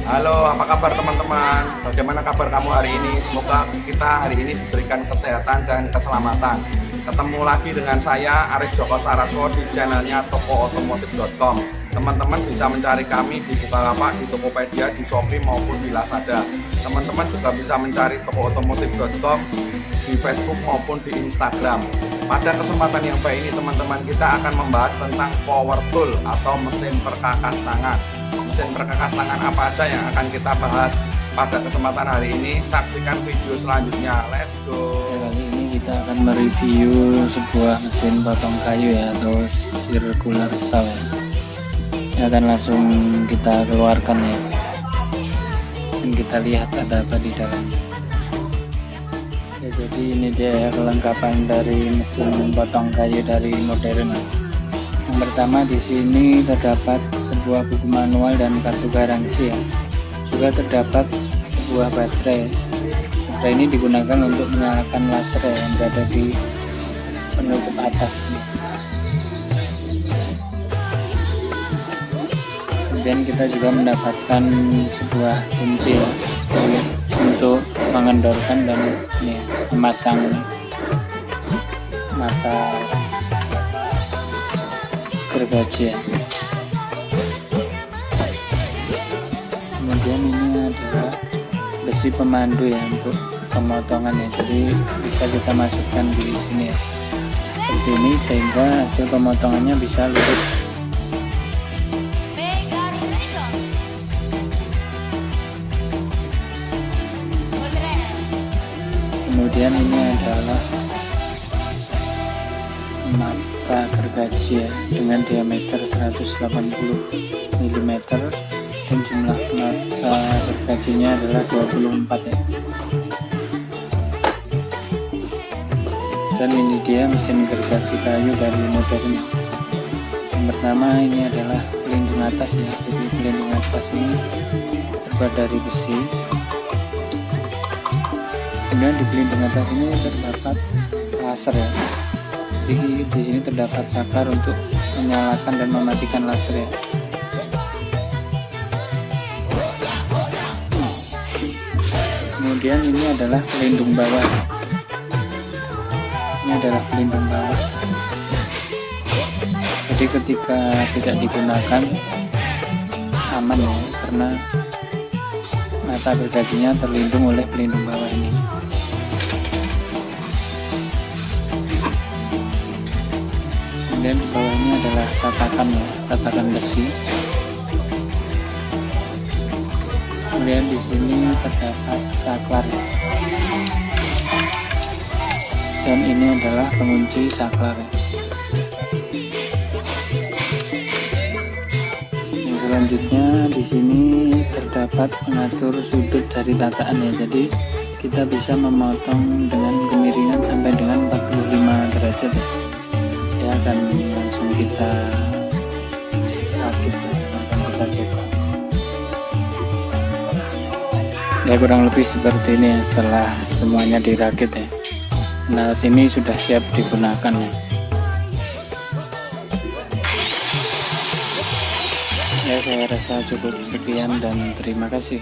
Halo, apa kabar teman-teman? Bagaimana kabar kamu hari ini? Semoga kita hari ini diberikan kesehatan dan keselamatan. Ketemu lagi dengan saya Aris Joko Saraswo di channelnya tokootomotif.com. Teman-teman bisa mencari kami di Bukalapak, di Tokopedia, di Shopee maupun di Lazada. Teman-teman juga bisa mencari tokootomotif.com di Facebook maupun di Instagram. Pada kesempatan yang baik ini teman-teman, kita akan membahas tentang power tool atau mesin perkakas tangan. Mesin perkakas tangan apa aja yang akan kita bahas pada kesempatan hari ini? Saksikan video selanjutnya. Let's go. Kali ini kita akan mereview sebuah mesin potong kayu ya, atau circular saw ya. Ini akan langsung kita keluarkan ya, dan kita lihat ada apa di dalamnya ya. Jadi ini dia ya, kelengkapan dari mesin potong kayu dari modern. Yang pertama di sini terdapat sebuah buku manual dan kartu garansi ya. Juga terdapat sebuah baterai. Baterai ini digunakan untuk menyalakan laser ya, yang berada di penutup atas. Kemudian kita juga mendapatkan sebuah kunci ya, untuk mengendorkan dan ini, memasang mata gergaji ya. Kemudian ini adalah besi pemandu ya untuk pemotongan ya, jadi bisa kita masukkan di sini ya, seperti ini, sehingga hasil pemotongannya bisa lurus. Kemudian ini adalah mata gergaji ya, dengan diameter 180 mm dan jumlah mata gergajinya adalah 24 ya. Dan ini dia mesin gergaji kayu dari modern. Yang pertama ini adalah pelindung atas ya, jadi pelindung atas ini terbuat dari besi. Kemudian di pelindung atas ini terdapat laser ya. Jadi di sini terdapat saklar untuk menyalakan dan mematikan laser ya. Kemudian ini adalah pelindung bawah. Ini adalah pelindung bawah. Jadi ketika tidak digunakan aman ya, karena mata gergajinya terlindung oleh pelindung bawah ini. Kemudian di bawahnya adalah tatakan ya, tatakan besi. Kemudian di sini terdapat saklar ya. Dan ini adalah pengunci saklar ya. Yang selanjutnya di sini terdapat pengatur sudut dari tataan ya. Jadi kita bisa memotong dengan kemiringan sampai dengan 45 derajat ya. Dia akan langsung kita rakit ya, akan kita cetak. Ya kurang lebih seperti ini ya, setelah semuanya dirakit ya. Nah ini sudah siap digunakan ya. Ya saya rasa cukup sekian dan terima kasih.